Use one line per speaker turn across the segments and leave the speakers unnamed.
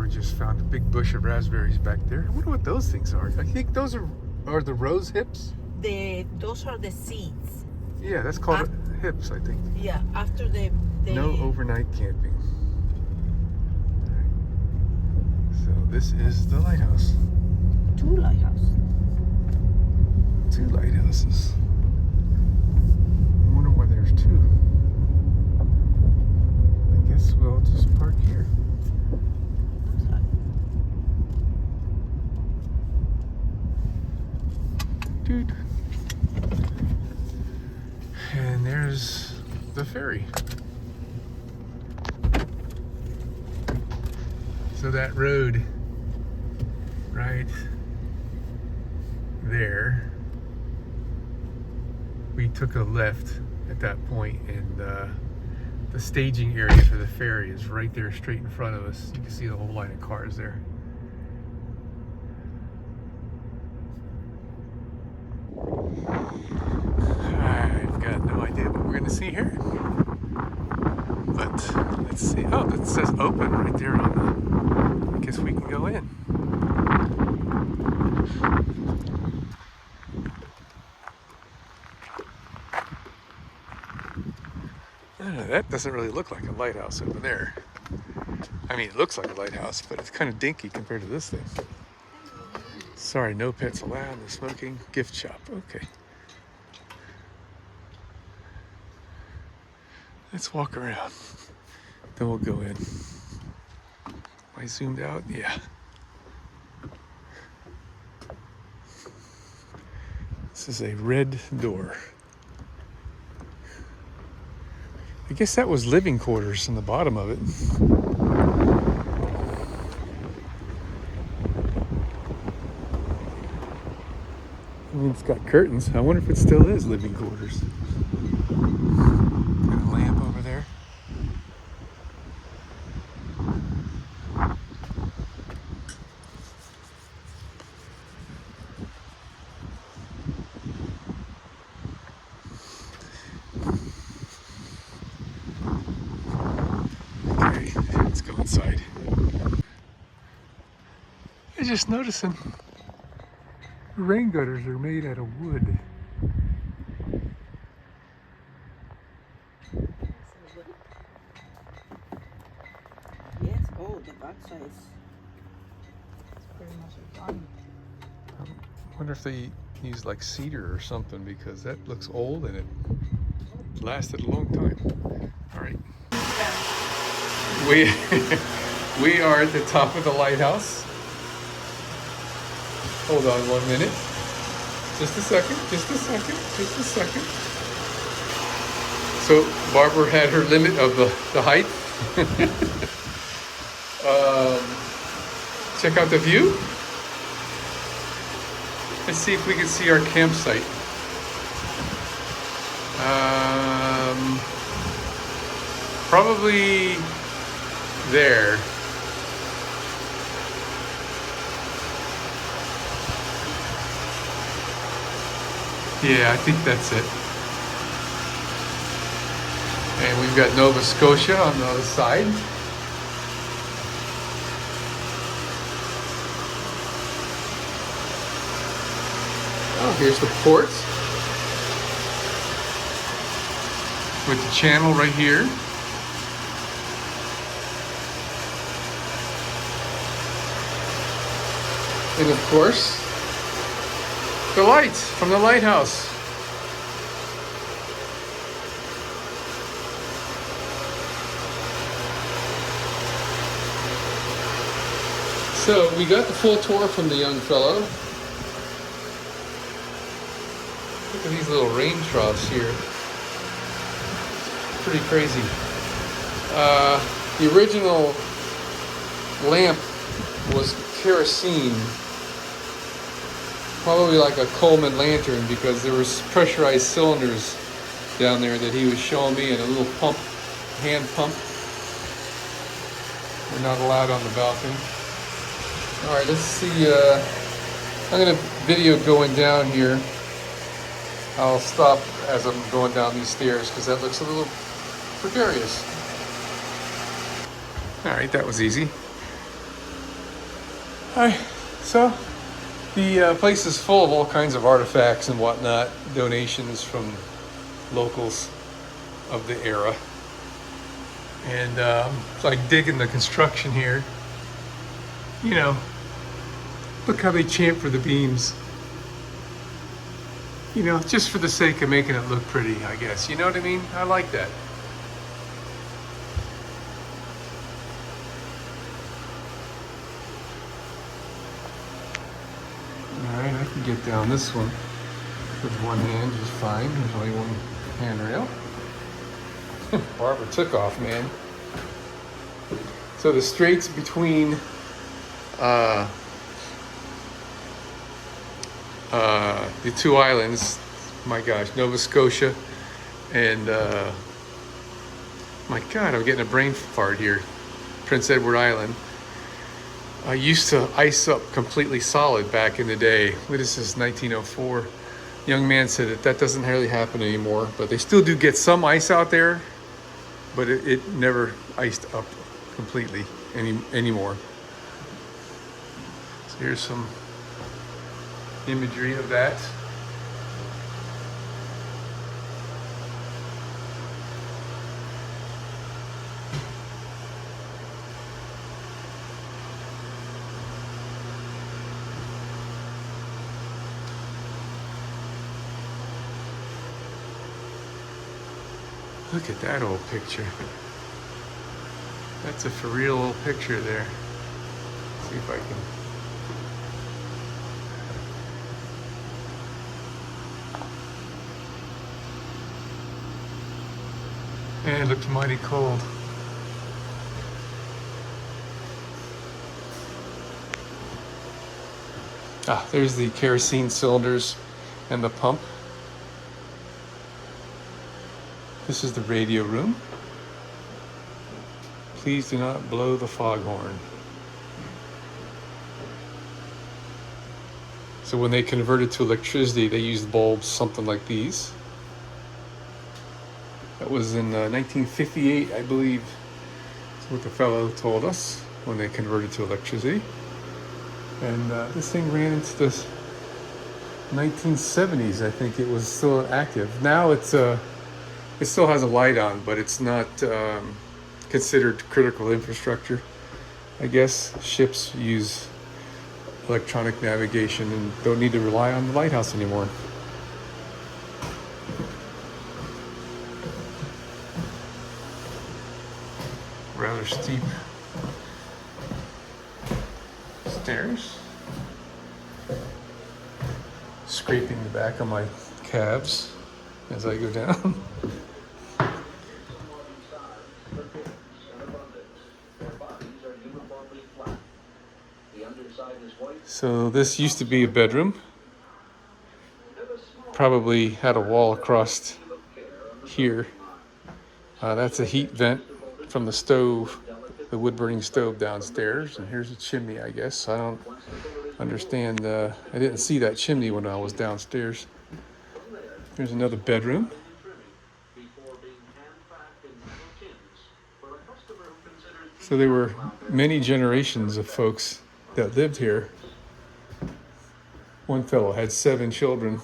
we just found a big bush of raspberries back there. I wonder what those things are. I think those are the rose hips.
Those are the seeds.
Yeah, that's called hips, I think.
Yeah, after the
No overnight camping. So this is the lighthouse.
two lighthouses.
2 lighthouses. I wonder why there's 2. I guess we'll just park here. Dude. And there's the ferry. So that road right there, we took a left at that point, and the staging area for the ferry is right there straight in front of us. You can see the whole line of cars there. I've got no idea what we're gonna see here, but let's see. Oh, it says open right there on the, I guess we can go in. That doesn't really look like a lighthouse over there. I mean, it looks like a lighthouse, but it's kind of dinky compared to this thing. Sorry, no pets allowed, no smoking, gift shop, okay. Let's walk around, then we'll go in. Am I zoomed out? Yeah. This is a red door. I guess that was living quarters in the bottom of it. I mean, it's got curtains. I wonder if it still is living quarters. Got a lamp over there. Okay, let's go inside. I'm just noticing rain gutters are made out of wood.
Yes, oh, the backside is pretty much done.
I wonder if they use like cedar or something, because that looks old and it lasted a long time. All right. We are at the top of the lighthouse. Hold on 1 minute. Just a second, just a second, just a second. So Barbara had her limit of the height. Check out the view. Let's see if we can see our campsite. Probably there. Yeah, I think that's it. And we've got Nova Scotia on the other side. Oh, here's the port with the channel right here. And of course, the lights from the lighthouse. So we got the full tour from the young fellow. Look at these little rain troughs here. Pretty crazy. The original lamp was kerosene. Probably like a Coleman lantern, because there was pressurized cylinders down there that he was showing me, and a little pump, hand pump. We're not allowed on the balcony. All right, let's see. I'm gonna video going down here. I'll stop as I'm going down these stairs because that looks a little precarious. All right, that was easy. Hi. So the place is full of all kinds of artifacts and whatnot, donations from locals of the era. And it's like digging the construction here. You know, look how they champ for the beams. You know, just for the sake of making it look pretty, I guess. You know what I mean? I like that. Alright, I can get down this one with one hand just fine. There's only one handrail. Barbara took off, man. So the straits between the two islands, my gosh, Nova Scotia and my God, I'm getting a brain fart here. Prince Edward Island. I used to ice up completely solid back in the day. This is 1904. Young man said that doesn't really happen anymore, but they still do get some ice out there, but it never iced up completely anymore. So here's some imagery of that. Look at that old picture. That's a for real old picture there. Let's see if I can. And it looks mighty cold. Ah, there's the kerosene cylinders and the pump. This is the radio room. Please do not blow the foghorn. So when they converted to electricity, they used bulbs something like these. That was in 1958, I believe. That's what the fellow told us when they converted to electricity. And this thing ran into the 1970s. I think it was still active. Now it still has a light on, but it's not considered critical infrastructure. I guess ships use electronic navigation and don't need to rely on the lighthouse anymore. Rather steep stairs. Scraping the back of my calves as I go down. So this used to be a bedroom. Probably had a wall across here. That's a heat vent from the stove, the wood-burning stove downstairs. And here's a chimney, I guess. I don't understand. I didn't see that chimney when I was downstairs. Here's another bedroom. So there were many generations of folks that lived here. One fellow had 7 children,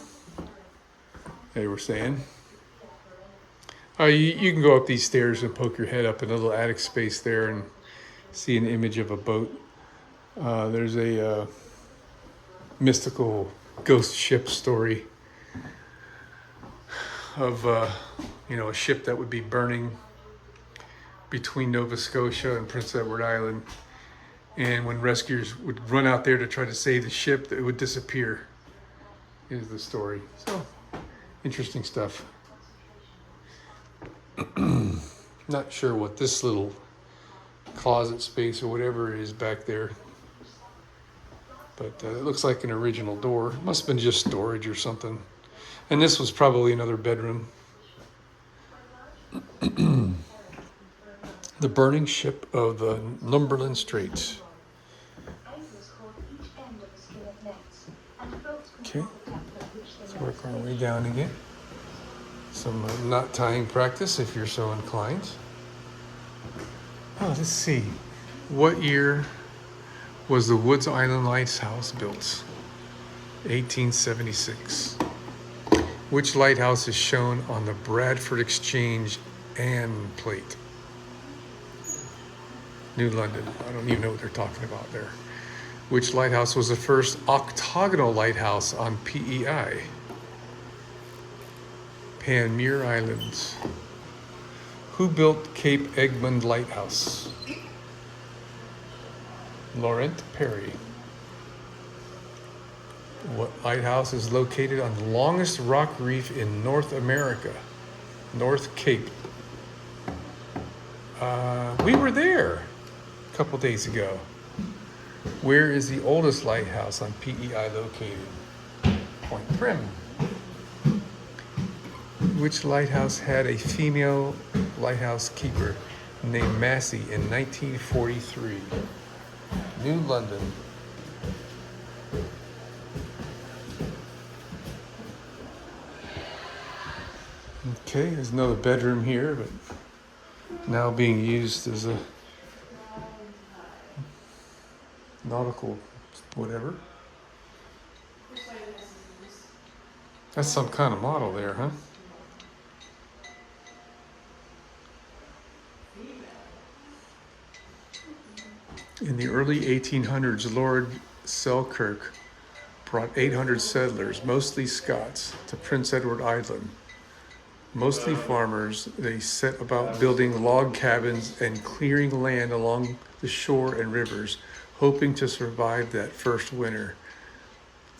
they were saying. You can go up these stairs and poke your head up in a little attic space there and see an image of a boat. There's a mystical ghost ship story of a ship that would be burning between Nova Scotia and Prince Edward Island. And when rescuers would run out there to try to save the ship, it would disappear, is the story. So, interesting stuff. Not sure what this little closet space or whatever it is back there. But it looks like an original door. It must have been just storage or something. And this was probably another bedroom. The burning ship of the Northumberland Straits. Okay, let's work our way down again. Some knot tying practice if you're so inclined. Oh, let's see. What year was the Woods Island Lighthouse built? 1876. Which lighthouse is shown on the Bradford Exchange and plate? New London. I don't even know what they're talking about there. Which lighthouse was the first octagonal lighthouse on PEI? Panmure Islands. Who built Cape Egmont Lighthouse? Laurent Perry. What lighthouse is located on the longest rock reef in North America? North Cape. We were there a couple days ago. Where is the oldest lighthouse on PEI located? Point Prim. Which lighthouse had a female lighthouse keeper named Massey in 1943? New London. Okay, there's another bedroom here, but now being used as a nautical whatever. That's some kind of model there, huh? In the early 1800s, Lord Selkirk brought 800 settlers, mostly Scots, to Prince Edward Island. Mostly farmers, they set about building log cabins and clearing land along the shore and rivers, hoping to survive that first winter.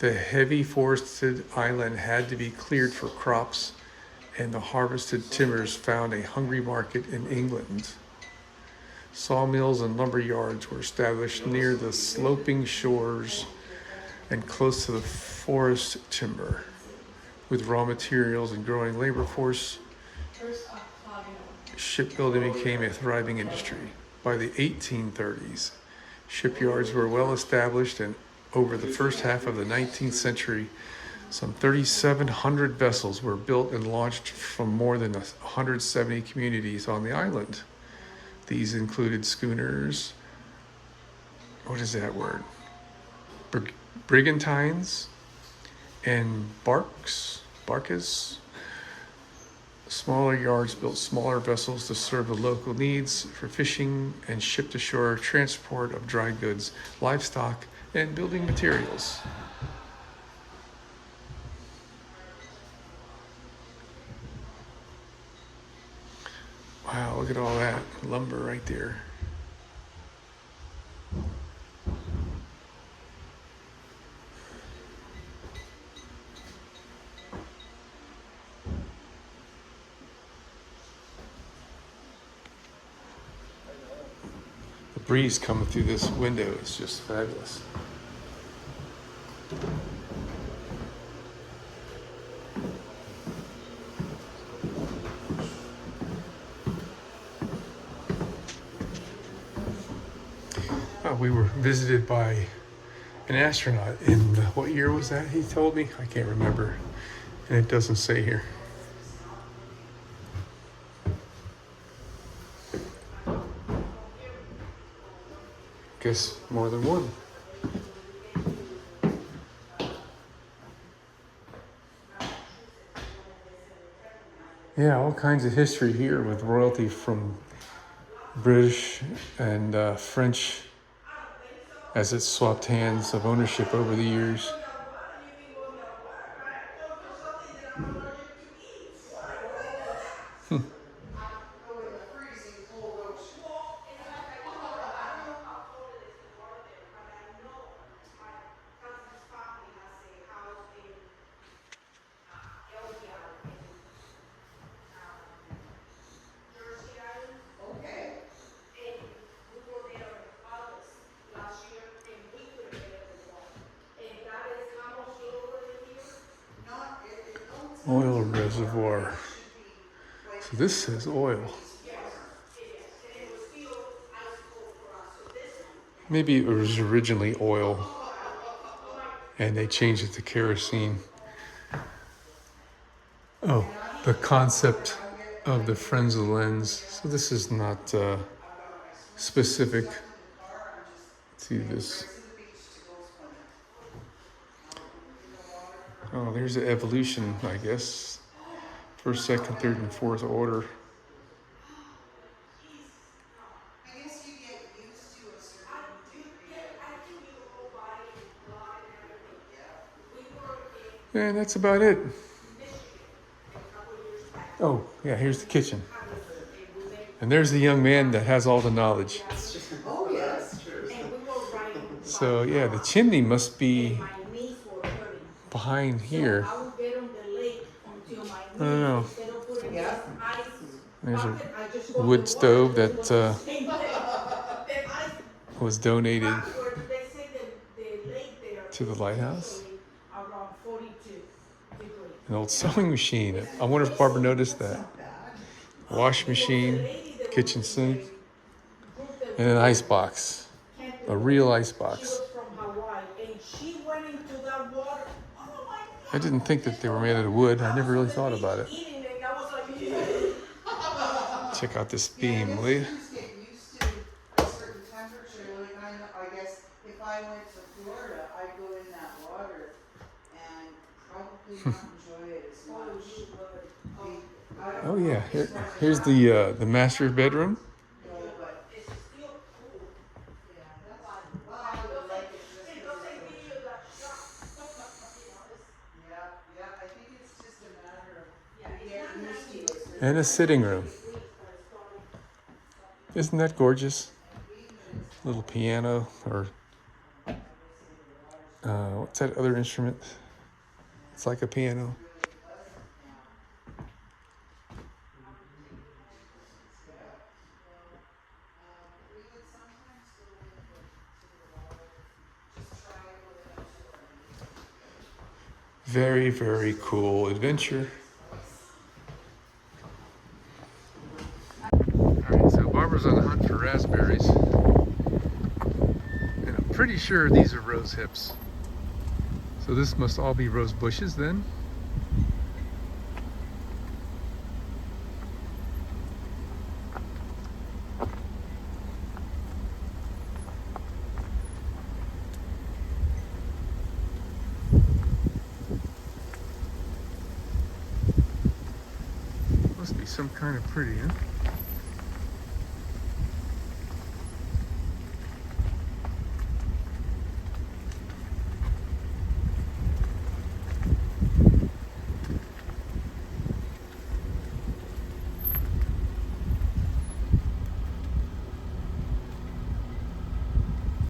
The heavy forested island had to be cleared for crops, and the harvested timbers found a hungry market in England. Sawmills and lumber yards were established near the sloping shores and close to the forest timber. With raw materials and growing labor force, shipbuilding became a thriving industry. By the 1830s, shipyards were well established, and over the first half of the 19th century, some 3,700 vessels were built and launched from more than 170 communities on the island. These included schooners, what is that word? Brigantines and barques. Smaller yards built smaller vessels to serve the local needs for fishing and ship-to-shore transport of dry goods, livestock, and building materials. Wow, look at all that lumber right there. The breeze coming through this window is just fabulous. We were visited by an astronaut in, what year was that? He told me, I can't remember, and it doesn't say here. Guess more than one. Yeah, all kinds of history here with royalty from British and French as it swapped hands of ownership over the years. Oil reservoir. So this says oil. Maybe it was originally oil and they changed it to kerosene. Oh, the concept of the Fresnel lens. So this is not specific to this Oh, there's the evolution, I guess. First, second, third, and fourth order. And that's about it. Oh, yeah, here's the kitchen. And there's the young man that has all the knowledge.
Oh, yes.
So, yeah, the chimney must be behind here. I don't know.
Yeah.
There's a wood stove that was donated to the lighthouse. An old sewing machine. I wonder if Barbara noticed that. Wash machine, kitchen sink, and an ice box. A real ice box. I didn't think that they were made out of wood. I never really thought about it. Check out this beam, will you?
I guess if I went to Florida, I'd go in that water and probably not enjoy it as much.
Oh yeah, here's the master bedroom. And a sitting room. Isn't that gorgeous? Little piano, or what's that other instrument? It's like a piano. Very, very cool adventure. Alright, so Barbara's on the hunt for raspberries. And I'm pretty sure these are rose hips. So this must all be rose bushes then. Must be some kind of pretty, huh?